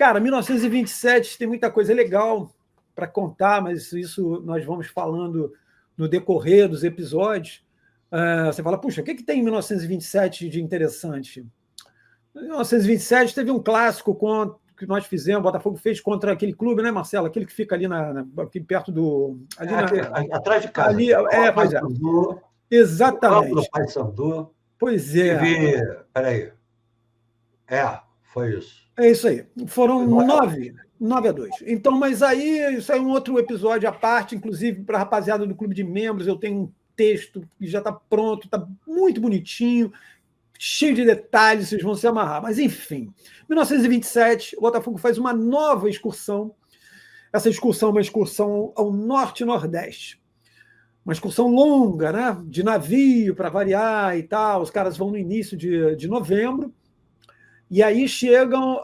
Cara, 1927 tem muita coisa legal para contar, mas isso nós vamos falando no decorrer dos episódios. Você fala, puxa, o que tem em 1927 de interessante? Em 1927 teve um clássico que nós fizemos, o Botafogo fez contra aquele clube, né, Marcelo? Aquele que fica ali, aqui perto do... Ali atrás de casa. Ali, pois é. Exatamente. Do Paysandu. Pois é. Peraí. Foi isso. É isso aí. Foram 9-2. Então, mas aí, isso é um outro episódio à parte, inclusive para a rapaziada do Clube de Membros, eu tenho um texto que já está pronto, está muito bonitinho, cheio de detalhes, vocês vão se amarrar. Mas, enfim, 1927, o Botafogo faz uma nova excursão. Essa excursão é uma excursão ao norte e nordeste. Uma excursão longa, né? De navio, para variar e tal. Os caras vão no início de novembro. E aí chegam,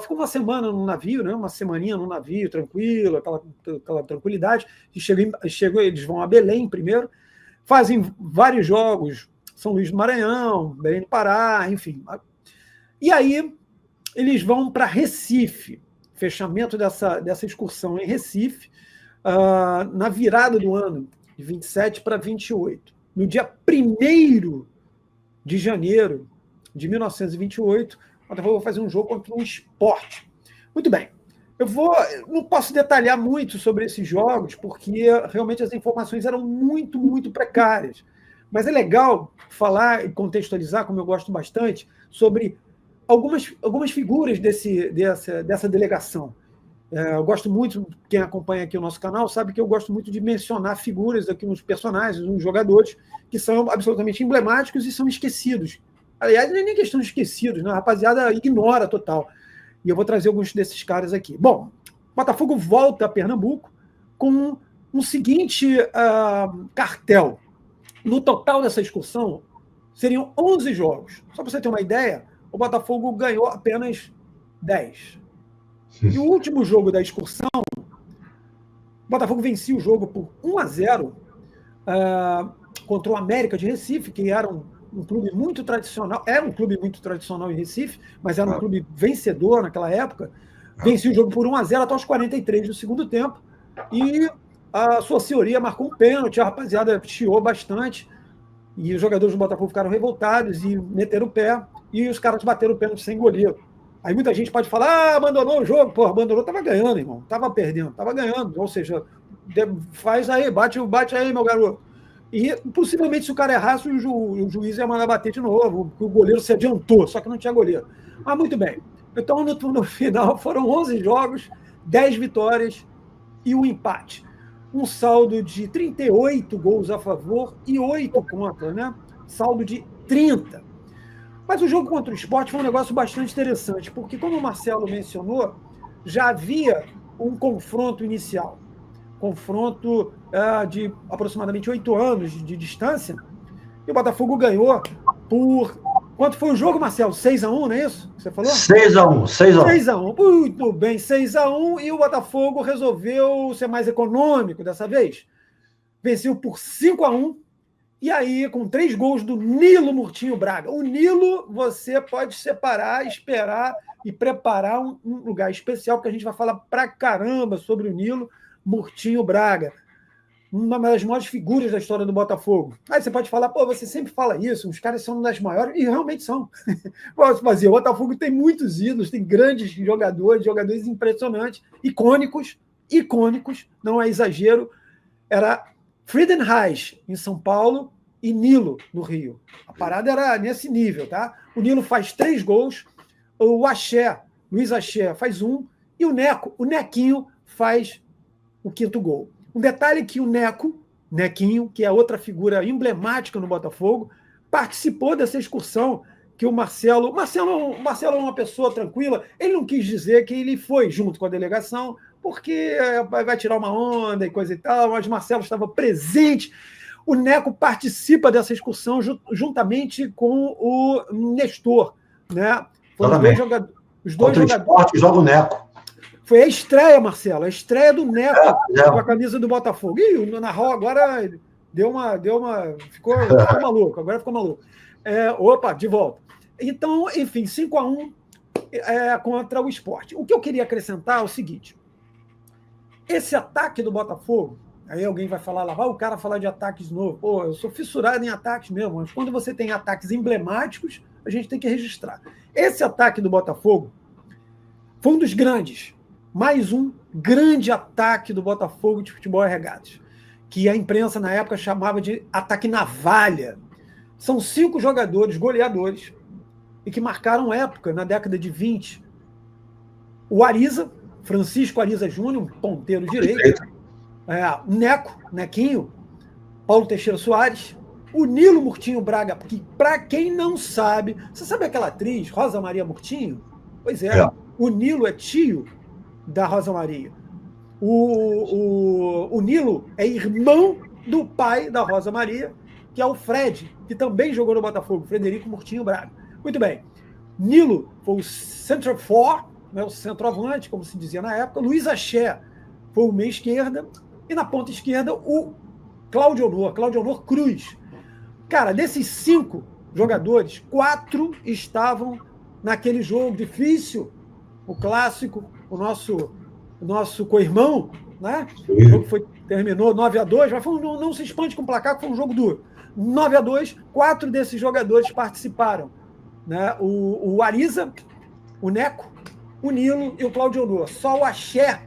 ficam uma semana no navio, né? Uma semaninha no navio, tranquilo, aquela tranquilidade. E chegam, eles vão a Belém primeiro, fazem vários jogos, São Luís do Maranhão, Belém do Pará, enfim. E aí eles vão para Recife, fechamento dessa excursão em Recife, na virada do ano, de 27 para 28. No dia 1º de janeiro de 1928, o Botafogo vai fazer um jogo contra um Sport. Muito bem. Não posso detalhar muito sobre esses jogos, porque realmente as informações eram muito, muito precárias. Mas é legal falar e contextualizar, como eu gosto bastante, sobre algumas figuras dessa delegação. Eu gosto muito, quem acompanha aqui o nosso canal sabe que eu gosto muito de mencionar figuras aqui, uns personagens, uns jogadores que são absolutamente emblemáticos e são esquecidos. Aliás, não é nem questão de esquecidos, né? A rapaziada ignora total. E eu vou trazer alguns desses caras aqui. Bom, o Botafogo volta a Pernambuco com um seguinte cartel. No total dessa excursão, seriam 11 jogos. Só para você ter uma ideia, o Botafogo ganhou apenas 10. E o último jogo da excursão, o Botafogo vencia o jogo por 1-0 contra o América de Recife, que era um clube muito tradicional, um clube muito tradicional em Recife, mas era um clube vencedor naquela época. Vencia o jogo por 1-0 até os 43 do segundo tempo, e a sua senhoria marcou um pênalti, a rapaziada chiou bastante, e os jogadores do Botafogo ficaram revoltados e meteram o pé, e os caras bateram o pênalti sem goleiro. Aí muita gente pode falar, abandonou o jogo. Pô, abandonou, estava ganhando, irmão, estava perdendo, estava ganhando, ou seja, faz aí, bate aí, meu garoto. E possivelmente, se o cara errasse, o juiz ia mandar bater de novo, porque o goleiro se adiantou, só que não tinha goleiro. Mas muito bem. Então, no final, foram 11 jogos, 10 vitórias e um empate. Um saldo de 38 gols a favor e 8 contra, né? Saldo de 30. Mas o jogo contra o Sport foi um negócio bastante interessante, porque, como o Marcelo mencionou, já havia um confronto inicial. Confronto de aproximadamente 8 anos de distância, e o Botafogo ganhou por... Quanto foi o jogo, Marcelo? 6-1, não é isso que você falou? 6-1. 6-1. Muito bem, 6-1, e o Botafogo resolveu ser mais econômico dessa vez. Venceu por 5-1, e aí com 3 gols do Nilo Murtinho Braga. O Nilo, você pode separar, esperar e preparar um lugar especial, porque a gente vai falar pra caramba sobre o Nilo Murtinho Braga, uma das maiores figuras da história do Botafogo. Aí você pode falar, pô, você sempre fala isso, os caras são uma das maiores, e realmente são. Posso fazer, o Botafogo tem muitos ídolos, tem grandes jogadores impressionantes, icônicos, não é exagero. Era Friedenreich, em São Paulo, e Nilo, no Rio. A parada era nesse nível, tá? O Nilo faz 3 gols, o Luiz Axé faz 1, e o Nequinho faz o 5º gol. Um detalhe que o Nequinho, que é outra figura emblemática no Botafogo, participou dessa excursão que o Marcelo é uma pessoa tranquila, ele não quis dizer que ele foi junto com a delegação, porque vai tirar uma onda e coisa e tal, mas Marcelo estava presente. O Neco participa dessa excursão juntamente com o Nestor, né? Foram os dois jogadores. Esporte joga o Neco. Foi a estreia, Marcelo, a estreia do Neco com a camisa do Botafogo. E o Narral agora ficou maluco, agora ficou maluco. Opa, de volta. Então, enfim, 5-1, contra o Sport. O que eu queria acrescentar é o seguinte: esse ataque do Botafogo, aí alguém vai falar lá, vai o cara falar de ataques de novo. Pô, eu sou fissurado em ataques mesmo, mas quando você tem ataques emblemáticos, a gente tem que registrar. Esse ataque do Botafogo foi um dos grandes, mais um grande ataque do Botafogo de futebol e regatas, que a imprensa na época chamava de ataque navalha. São 5 jogadores goleadores e que marcaram época na década de 20. O Ariza, Francisco Ariza Júnior, um ponteiro direito. O Nequinho, Paulo Teixeira Soares, o Nilo Murtinho Braga, que, para quem não sabe, você sabe aquela atriz, Rosa Maria Murtinho? Pois é. O Nilo é tio da Rosa Maria. O Nilo é irmão do pai da Rosa Maria, que é o Fred, que também jogou no Botafogo, Frederico Murtinho Braga. Muito bem. Nilo foi o center for, né, o centroavante, como se dizia na época. Luiz Axé foi o meia esquerda. E na ponta esquerda, o Cláudio Honor Cruz. Cara, desses 5 jogadores, 4 estavam naquele jogo difícil, o clássico, o nosso co-irmão, né? O jogo terminou 9-2, mas não se espante com o placar, que foi um jogo duro. 9-2, 4 desses jogadores participaram, né? O Ariza, o Neco, o Nilo e o Cláudio Honor. Só o Axé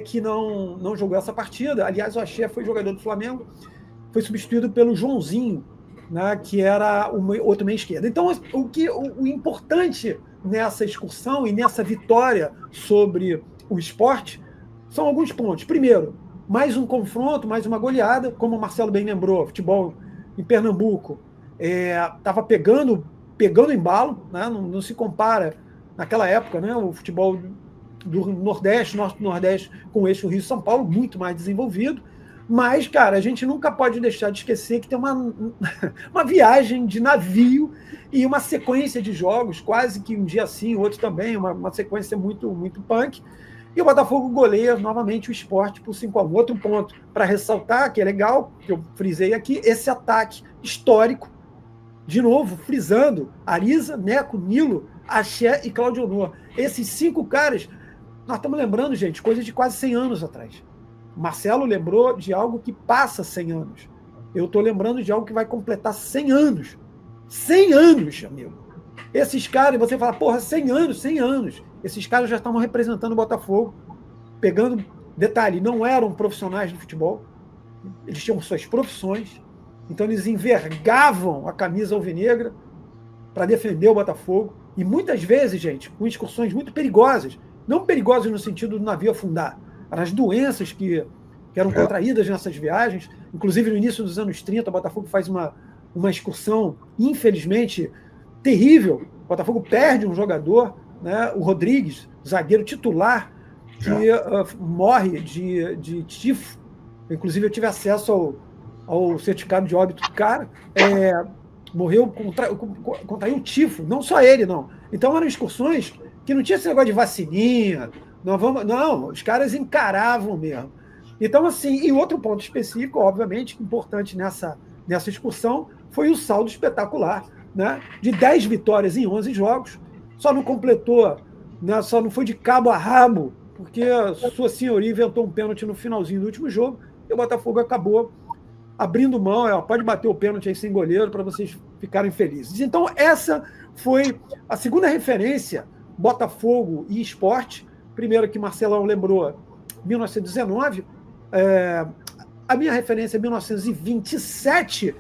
que não jogou essa partida. Aliás, o Axé foi jogador do Flamengo, foi substituído pelo Joãozinho, né, que era o outro meia esquerda. Então, o importante nessa excursão e nessa vitória sobre o Sport são alguns pontos. Primeiro, mais um confronto, mais uma goleada, como o Marcelo bem lembrou, futebol em Pernambuco estava pegando embalo, né, não se compara naquela época, né, o futebol do Nordeste, Norte-Nordeste, com o eixo Rio-São Paulo, muito mais desenvolvido. Mas, cara, a gente nunca pode deixar de esquecer que tem uma viagem de navio e uma sequência de jogos, quase que um dia sim, outro também, uma sequência muito, muito punk. E o Botafogo goleia novamente o Sport por 5-1. Outro ponto para ressaltar, que é legal, que eu frisei aqui, esse ataque histórico, de novo, frisando, Ariza, Neco, Nilo, Axé e Cláudio Honor. Esses 5 caras, nós estamos lembrando, gente, coisa de quase 100 anos atrás. Marcelo lembrou de algo que passa 100 anos. Eu estou lembrando de algo que vai completar 100 anos. 100 anos, amigo. Esses caras, você fala, porra, 100 anos, 100 anos. Esses caras já estavam representando o Botafogo, pegando, detalhe, não eram profissionais de futebol, eles tinham suas profissões, então eles envergavam a camisa alvinegra para defender o Botafogo, e muitas vezes, gente, com excursões muito perigosas, não perigosas no sentido do navio afundar, as doenças que eram contraídas nessas viagens. Inclusive, no início dos anos 30, o Botafogo faz uma excursão, infelizmente, terrível. O Botafogo perde um jogador, né, o Rodrigues, zagueiro titular, que morre de tifo. Inclusive, eu tive acesso ao certificado de óbito do cara. Morreu, contraiu tifo, não só ele, não. Então, eram excursões que não tinha esse negócio de vacininha. Não, os caras encaravam mesmo. Então, assim, e outro ponto específico, obviamente, importante nessa excursão, foi o saldo espetacular, né, de 10 vitórias em 11 jogos. Só não completou, né, só não foi de cabo a rabo, porque a sua senhoria inventou um pênalti no finalzinho do último jogo, e o Botafogo acabou abrindo mão, pode bater o pênalti aí sem goleiro para vocês ficarem felizes. Então, essa foi a segunda referência, Botafogo e Sport. Primeiro que Marcelão lembrou, 1919, a minha referência é 1927,